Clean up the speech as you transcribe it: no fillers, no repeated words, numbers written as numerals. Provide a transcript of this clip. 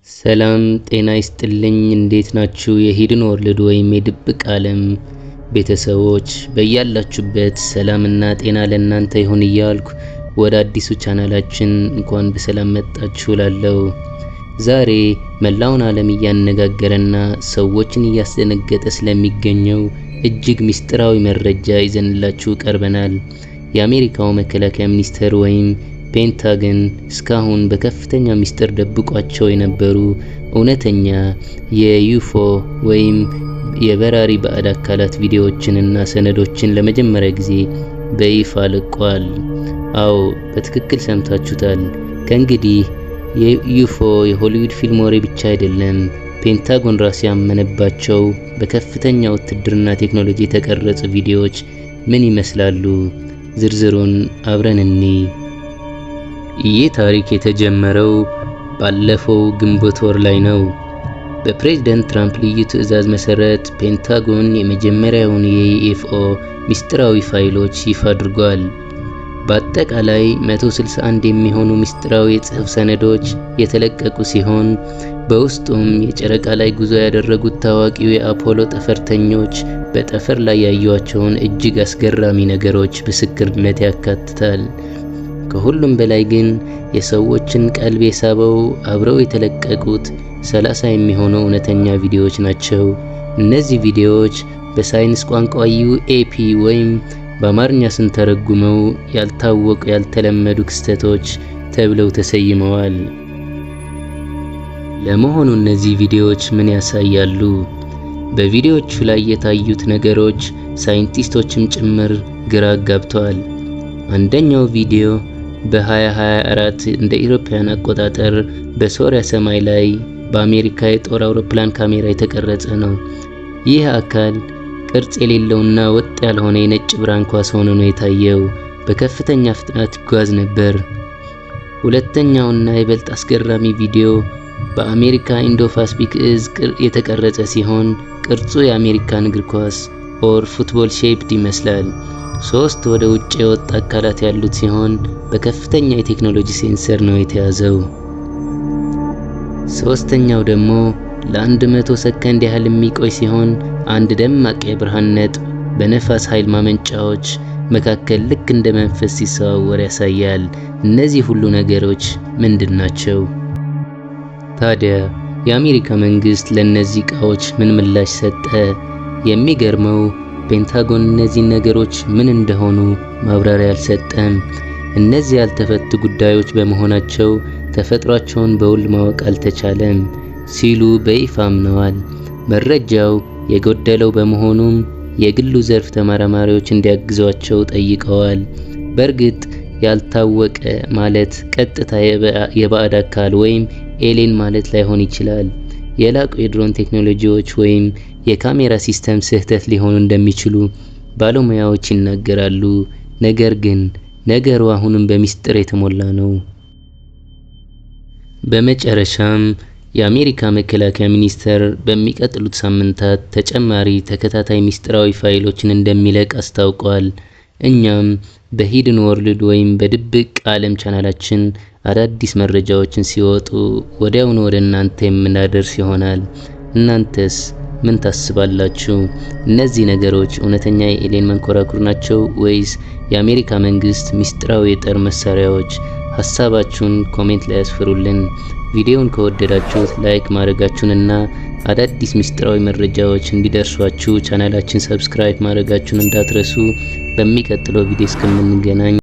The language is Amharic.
ሰላም ጤና ይስጥልኝ። እንዴት ናችሁ? የሂድን ወርልድ ወይም የድብቅ ዓለም ቤተሰቦች በያላችሁበት ሰላምና ጤና ለእናንተ ይሁን እያልኩ ወደ አዲሱ ቻናላችን እንኳን በሰላም መጣችሁ እላለሁ። ዛሬ መላውን ዓለም እያነጋገረና ሰዎችን እያስደነገጠ ስለሚገኘው እጅግ ምስጢራዊ መረጃ ይዘንላችሁ ቀርበናል። የአሜሪካው መከላከያ ሚኒስቴር ወይም ፔንታገን እስካሁን በከፍተኛ ምስጢር ደብቋቸው የነበሩ እውነተኛ የዩፎ ወይም የበራሪ ባዕድ አካላት ቪዲዮዎችንና ሰነዶችን ለመጀመሪያ ጊዜ በይፋ ለቋል። አዎ በትክክል ሰምታችሁታል። ከእንግዲህ የዩፎ የሆሊውድ ፊልም ወሬ ብቻ አይደለም። ፔንታጎን ራሱ ያመነባቸው በከፍተኛ ውትድርና ቴክኖሎጂ የተቀረጹ ቪዲዮዎች ምን ይመስላሉ? ዝርዝሩን አብረን እንይ። ይህ ታሪክ የተጀመረው ባለፈው ግንቦት ወር ላይ ነው። በፕሬዝዳንት ትራምፕ ልዩ ትዕዛዝ መሰረት ፔንታጎን የመጀመሪያውን የዩኤፍኦ ምስጢራዊ ፋይሎች ይፋ አድርጓል። በአጠቃላይ 161 የሚሆኑ ምስጢራዊ የጽሑፍ ሰነዶች የተለቀቁ ሲሆን በውስጡም የጨረቃ ላይ ጉዞ ያደረጉት ታዋቂው የአፖሎ ጠፈርተኞች በጠፈር ላይ ያዩዋቸውን እጅግ አስገራሚ ነገሮች ምስክርነት ያካትታል። ከሁሉም በላይ ግን የሰዎችን ቀልብ የሳበው አብረው የተለቀቁት 30 የሚሆኑ እውነተኛ ቪዲዮዎች ናቸው። እነዚህ ቪዲዮዎች በሳይንስ ቋንቋ ዩኤፒ ወይም በአማርኛ ስንተረጉመው ያልታወቁ ያልተለመዱ ክስተቶች ተብለው ተሰይመዋል። ለመሆኑ እነዚህ ቪዲዮዎች ምን ያሳያሉ? በቪዲዮዎቹ ላይ የታዩት ነገሮች ሳይንቲስቶችም ጭምር ግራ አጋብተዋል። አንደኛው ቪዲዮ በ2024 እንደ ኢሮፓያን አቆጣጠር በሶሪያ ሰማይ ላይ በአሜሪካ የጦር አውሮፕላን ካሜራ የተቀረጸ ነው። ይህ አካል ቅርጽ የሌለውና ወጥ ያልሆነ የነጭ ብርሃን ኳስ ሆኖ ነው የታየው። በከፍተኛ ፍጥነት ይጓዝ ነበር። ሁለተኛውና ይበልጥ አስገራሚ ቪዲዮ በአሜሪካ ኢንዶ-ፓሲፊክ እዝ የተቀረጸ ሲሆን ቅርጹ የአሜሪካን እግር ኳስ ኦር ፉትቦል ሼፕድ ይመስላል። 3 ወደ ውጭ የወጣ አካላት ያሉት ሲሆን በከፍተኛ የቴክኖሎጂ ሴንሰር ነው የተያዘው። ሶስተኛው ደግሞ ለ100 ሰከንድ ያህል የሚቆይ ሲሆን አንድ ደማቅ የብርሃን ነጥብ በነፋስ ኃይል ማመንጫዎች መካከል ልክ እንደ መንፈስ ሲዘዋወር ያሳያል። እነዚህ ሁሉ ነገሮች ምንድን ናቸው? ታዲያ የአሜሪካ መንግስት ለነዚህ ዕቃዎች ምን ምላሽ ሰጠ? የሚገርመው ፔንታጎን እነዚህ ነገሮች ምን እንደሆኑ ማብራሪያ አልሰጠም። እነዚህ ያልተፈቱ ጉዳዮች በመሆናቸው ተፈጥሯቸውን በውል ማወቅ አልተቻለም ሲሉ በይፋ አምነዋል። መረጃው የጎደለው በመሆኑም የግሉ ዘርፍ ተመራማሪዎች እንዲያግዟቸው ጠይቀዋል። በእርግጥ ያልታወቀ ማለት ቀጥታ የባዕድ አካል ወይም ኤሊየን ማለት ላይሆን ይችላል። የላቁ የድሮን ቴክኖሎጂዎች ወይም የካሜራ ሲስተም ስህተት ሊሆኑ እንደሚችሉ ባለሙያዎች ይናገራሉ። ነገር ግን ነገሩ አሁንም በሚስጥር የተሞላ ነው። በመጨረሻም የአሜሪካ መከላከያ ሚኒስቴር በሚቀጥሉት ሳምንታት ተጨማሪ ተከታታይ ሚስጥራዊ ፋይሎችን እንደሚለቅ አስታውቋል። እኛም በሂድን ወርልድ ወይም በድብቅ ዓለም ቻናላችን አዳዲስ መረጃዎችን ሲወጡ ወዲያውኑ ወደ እናንተ የምናደርስ ይሆናል። እናንተስ ምን ታስባላችሁ? እነዚህ ነገሮች እውነተኛ የኤሊየን መንኮራኩር ናቸው ወይስ የአሜሪካ መንግስት ሚስጥራዊ የጦር መሳሪያዎች? ሐሳባችሁን ኮሜንት ላይ ያስፍሩልን። ቪዲዮውን ከወደዳችሁት ላይክ ማድረጋችሁንና አዳዲስ ሚስጥራዊ መረጃዎች እንዲደርሷችሁ ቻናላችን ሰብስክራይብ ማድረጋችሁን እንዳትረሱ። በሚቀጥለው ቪዲዮ እስከምንገናኝ